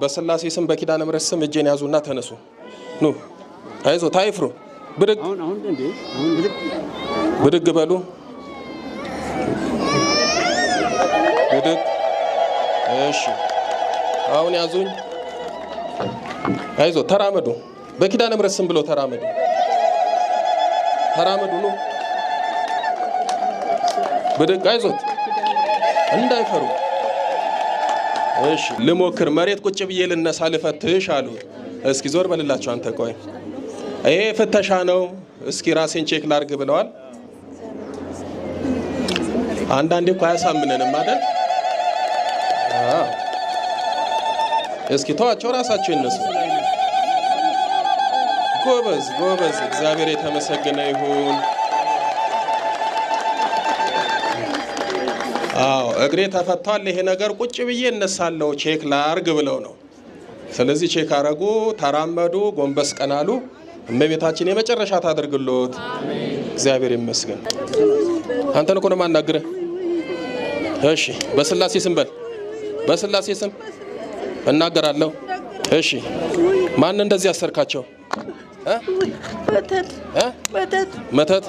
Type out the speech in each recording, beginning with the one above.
በስላሴ ስም በኪዳነ ምሕረት ስም እጄን ያዙና ተነሱ። ኑ አይዞ ታይፍሩ። ብድግ ብድግ በሉ። ብድግ። እሺ አሁን ያዙኝ። አይዞ ተራመዱ። በኪዳነ ምሕረት ስም ብሎ ተራመዱ። ተራመዱ ነው። ብድግ። አይዞት እንዳይፈሩ። እሺ ልሞክር። መሬት ቁጭ ብዬ ልነሳ ልፈትሽ አሉ። እስኪ ዞር በልላችሁ አንተ። ቆይ ይሄ ፍተሻ ነው። እስኪ ራሴን ቼክ ላርግ ብለዋል። አንዳንዴ እኮ አያሳምነንም አይደል? እስኪ ተዋቸው ራሳቸው ይነሱ። ጎበዝ ጎበዝ። እግዚአብሔር የተመሰገነ ይሁን። አዎ እግሬ ተፈቷል። ይሄ ነገር ቁጭ ብዬ እነሳለሁ ቼክ ላርግ ብለው ነው። ስለዚህ ቼክ አረጉ፣ ተራመዱ፣ ጎንበስ ቀናሉ። እመቤታችን የመጨረሻ ታደርግሎት። እግዚአብሔር ይመስገን። አንተን እኮ ነው ማናገረ። እሺ በስላሴ ስም በል። በስላሴ ስም እናገራለሁ። እሺ ማን እንደዚህ ያሰርካቸው? መተት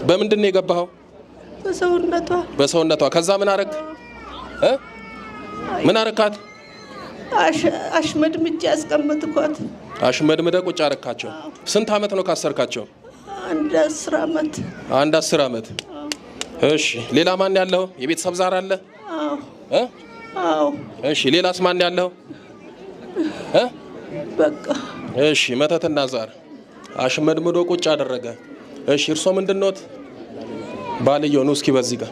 በምንድን ነው የገባኸው? በሰውነቷ። ከዛ ምን አረግ? ምን አረካት? አሽመድምጬ ያስቀመጥኳት። አሽመድምደ ቁጭ አረካቸው። ስንት አመት ነው ካሰርካቸው? አንድ 10 አመት። አንድ 10 አመት። እሺ ሌላ ማን ያለው? የቤተሰብ ዛር አለ? አዎ። እሺ ሌላስ ማን ያለው? በቃ እሺ መተትና ዛር አሽመድምዶ ቁጭ አደረገ። እሺ እርሶ ምንድነው? ባልየው ነው። እስኪ በዚህ ጋር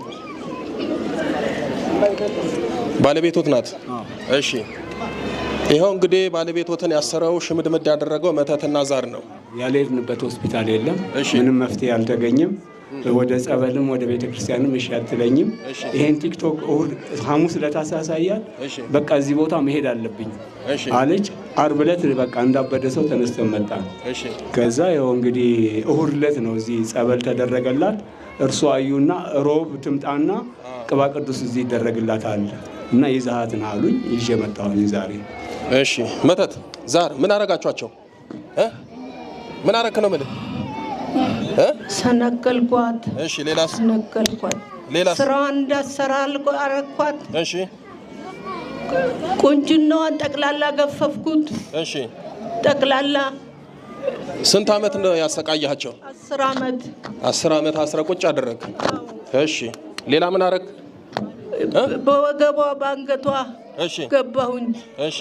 ባለቤቶት ናት። እሺ ይሄው እንግዲህ ባለቤቶትን ያሰረው ሽምድምድ ያደረገው መተትና ዛር ነው። ያልሄድንበት ሆስፒታል የለም። ምንም መፍትሄ አልተገኘም። ወደ ጸበልም ወደ ቤተክርስቲያንም እሺ አትለኝም። ይሄን ቲክቶክ እሁድ ሐሙስ ለታሳሳያል። በቃ እዚህ ቦታ መሄድ አለብኝ አለች። ዓርብ ዕለት በቃ እንዳበደ ሰው ተነስተን መጣን። ከዛ ይኸው እንግዲህ እሁድ ዕለት ነው እዚህ ጸበል ተደረገላት። እርሱ አዩና ሮብ ትምጣና ቅባ ቅዱስ እዚህ ይደረግላታል እና ይዛሃትን አሉኝ። ይዤ መጣሁኝ ዛሬ። እሺ መተት ዛር ምን አረጋችኋቸው? ምን አረክ ነው ማለት? ሰነገልኳት። እሺ ሌላስ? ሰነገልኳት። ሌላስ? ስራዋን እንዳሰራ አረኳት። እሺ ቁንጅናዋን ጠቅላላ ገፈፍኩት። እሺ ጠቅላላ። ስንት አመት ነው ያሰቃያቸው? 10 አመት። 10 አመት አስረ ቁጭ አደረግ። እሺ ሌላ ምን አረግ? በወገቧ በአንገቷ እሺ ገባሁኝ። እሺ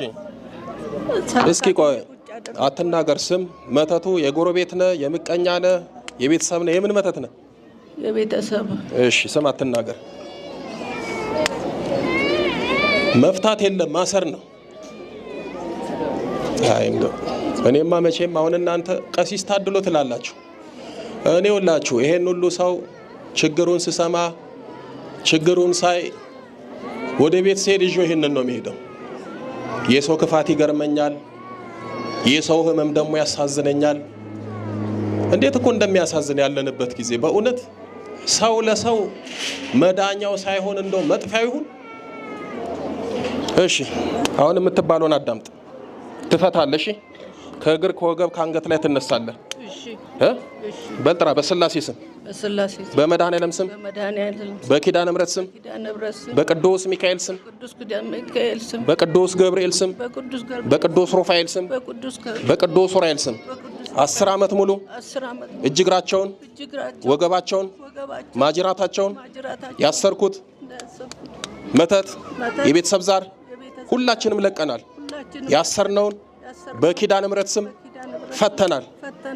እስኪ ቆይ አትናገር። ስም መተቱ የጎረቤት ነህ? የምቀኛ ነህ? የቤተሰብ ነህ? የምን መተት ነህ? የቤተሰብ። እሺ ስም አትናገር። መፍታት የለም ማሰር ነው። አይ እንደው እኔማ መቼም አሁን እናንተ ቀሲስ ታድሎ ትላላችሁ። እኔ ሁላችሁ ይሄን ሁሉ ሰው ችግሩን ስሰማ ችግሩን ሳይ ወደ ቤት ስሄድ ይዤው ይሄንን ነው የሚሄደው። የሰው ክፋት ይገርመኛል። የሰው ህመም ደግሞ ያሳዝነኛል። እንዴት እኮ እንደሚያሳዝን ያለንበት ጊዜ በእውነት ሰው ለሰው መዳኛው ሳይሆን እንደው መጥፊያው ይሁን። እሺ አሁን የምትባለውን አዳምጥ። ትፈታለሽ። ከእግር ከወገብ ከአንገት ላይ ትነሳለህ። እሺ በልጥራ። በስላሴ ስም፣ በስላሴ ስም፣ በመድኃኔዓለም ስም፣ በኪዳነ ምሕረት ስም፣ በቅዱስ ሚካኤል ስም፣ በቅዱስ ገብርኤል ስም፣ በቅዱስ ሩፋኤል ስም፣ በቅዱስ ኡራኤል ስም 10 አመት ሙሉ እጅ እግራቸውን ወገባቸውን ማጅራታቸውን ያሰርኩት መተት የቤተሰብ ዛር ሁላችንም ለቀናል። ያሰርነውን በኪዳነ ምሕረት ስም ፈተናል።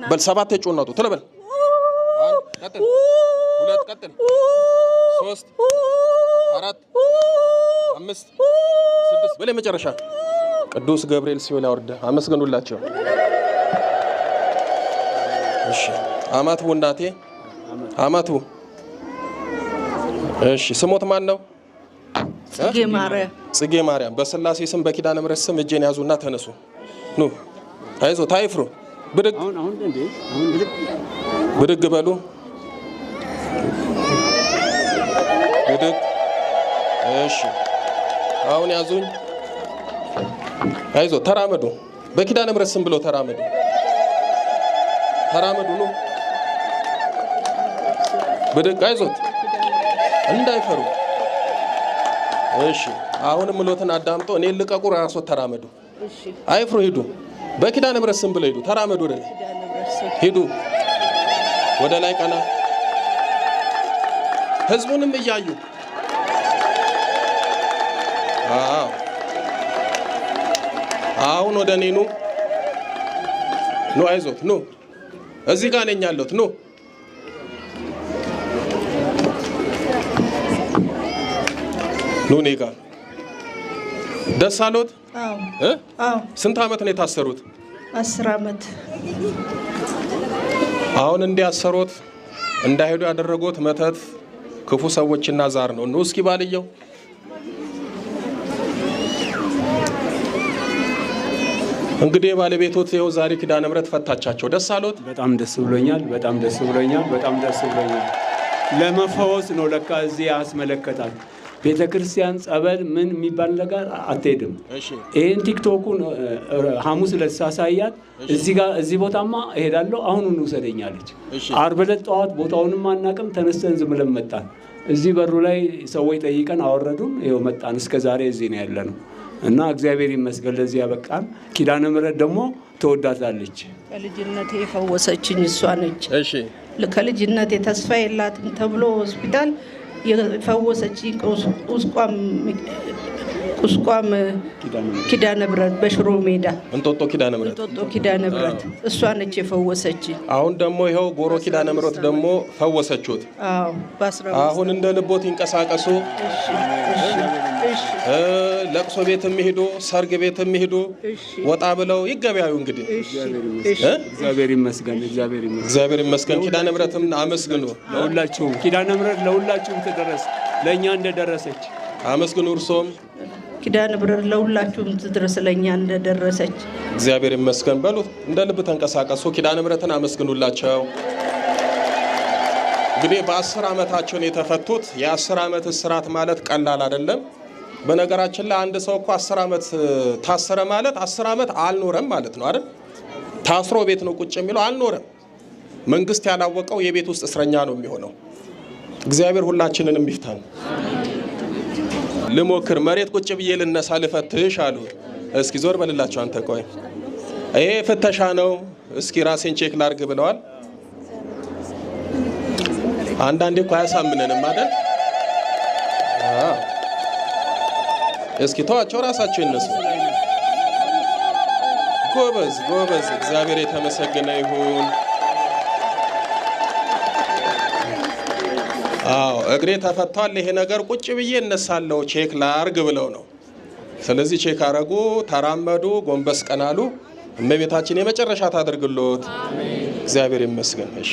በል 7 የጮናቱ ተለበል። 1 ቀጥል፣ 2 ቀጥል፣ 3 4 5 6 በለ መጨረሻ ቅዱስ ገብርኤል ሲኦል ያወርደ። አመስግኑላቸው። እሺ አማቱ እናቴ አማቱ። እሺ ስሞት ማን ነው? ጽጌ ማርያም። ጽጌ ማርያም። በስላሴ ስም በኪዳነ ምሕረት ስም እጄን ያዙና ተነሱ። ኑ አይዞ ታይፍሩ። ብድግ ብድግ በሉ። ብድግ። እሺ አሁን ያዙኝ። አይዞ ተራመዱ። በኪዳነ ምሕረት ስም ብሎ ተራመዱ። ተራመዱ ነው። ብድግ አይዞት እንዳይፈሩ። እሺ አሁንም ምሎትን አዳምጦ እኔ ልቀቁ። ራስዎት ተራመዱ። አይፍሩ። ሂዱ። በኪዳነ ምሕረት ስም ብለው ሂዱ። ተራመዱ። ወደ ላይ ሂዱ። ወደ ላይ ቀና። ህዝቡንም እያዩ አሁን ወደ እኔ ኑ። አይዞት ኑ። እዚህ ጋር ነኝ ያለሁት ኑ። እኔ ጋር ደስ አሎት? አዎ። ስንት ዓመት ነው የታሰሩት? 10 ዓመት። አሁን እንዲያሰሩት እንዳይሄዱ ያደረጉት መተት፣ ክፉ ሰዎችና ዛር ነው። ኑ እስኪ ባልየው እንግዲህ ባለቤቶት ይኸው ዛሬ ኪዳነ ምሕረት ፈታቻቸው። ደስ አሎት? በጣም ደስ ብሎኛል። በጣም ደስ ብሎኛል። በጣም ደስ ብሎኛል። ለመፈወስ ነው ለካ እዚህ ያስመለከታል። ቤተ ክርስቲያን ጸበል ምን የሚባል ነገር አትሄድም። ይህን ቲክቶኩን ሐሙስ ዕለት ሳሳያት እዚህ ቦታማ እሄዳለሁ አሁኑን ውሰደኛለች። ዓርብ ዕለት ጠዋት ቦታውንም አናውቅም ተነስተን ዝም ብለን መጣን። እዚህ በሩ ላይ ሰዎች ጠይቀን አወረዱን። ይኸው መጣን። እስከ ዛሬ እዚህ ነው ያለነው እና እግዚአብሔር ይመስገን ለዚህ ያበቃን። ኪዳነ ምሕረት ደግሞ ትወዳታለች። ከልጅነቴ የፈወሰችኝ እሷ ነች። እሺ ከልጅነቴ ተስፋ የላትም ተብሎ ሆስፒታል የፈወሰችኝ ቁስቋም ኪዳነ ምሕረት በሽሮ ሜዳ እንጦጦ ኪዳነ ምሕረት እሷ ነች የፈወሰችኝ። አሁን ደግሞ ይኸው ጎሮ ኪዳነ ምሕረት ደግሞ ፈወሰችሁት። አሁን እንደ ልቦት ይንቀሳቀሱ። ለቅሶ ቤት የሚሄዱ ሰርግ ቤት የሚሄዱ ወጣ ብለው ይገበያዩ። እንግዲህ እግዚአብሔር ይመስገን። እግዚአብሔር ይመስገን። ኪዳነ ምሕረትም አመስግኑ። ለሁላችሁም ኪዳነ ምሕረት ለሁላችሁም ትደረስ፣ ለእኛ እንደደረሰች አመስግኑ። እርሶም ኪዳነ ምሕረት ለሁላችሁም ትድረስ፣ ለእኛ እንደደረሰች እግዚአብሔር ይመስገን በሉት። እንደ ልብ ተንቀሳቀሱ። ኪዳነ ምሕረትን አመስግኑላቸው። እንግዲህ በ10 ዓመታቸው ነው የተፈቱት። የ10 ዓመት እስራት ማለት ቀላል አይደለም። በነገራችን ላይ አንድ ሰው እኮ 10 ዓመት ታሰረ ማለት 10 ዓመት አልኖረም ማለት ነው አይደል? ታስሮ ቤት ነው ቁጭ የሚለው አልኖረም። መንግስት ያላወቀው የቤት ውስጥ እስረኛ ነው የሚሆነው። እግዚአብሔር ሁላችንንም ይፍታን። ልሞክር፣ መሬት ቁጭ ብዬ ልነሳ፣ ልፈትሽ አሉ። እስኪ ዞር በልላቸው አንተ። ቆይ ይሄ ፍተሻ ነው፣ እስኪ ራሴን ቼክ ላርግ ብለዋል። አንዳንዴ እኮ አያሳምነንም አይደል? እስኪ ተዋቸው፣ ራሳቸው ይነሱ። ጎበዝ ጎበዝ፣ እግዚአብሔር የተመሰገነ ይሁን። አዎ እግሬ ተፈቷል። ይሄ ነገር ቁጭ ብዬ እነሳለሁ ቼክ ላርግ ብለው ነው። ስለዚህ ቼክ አረጉ፣ ተራመዱ፣ ጎንበስ ቀናሉ። እመቤታችን የመጨረሻ ታደርግሎት። እግዚአብሔር ይመስገን። እሺ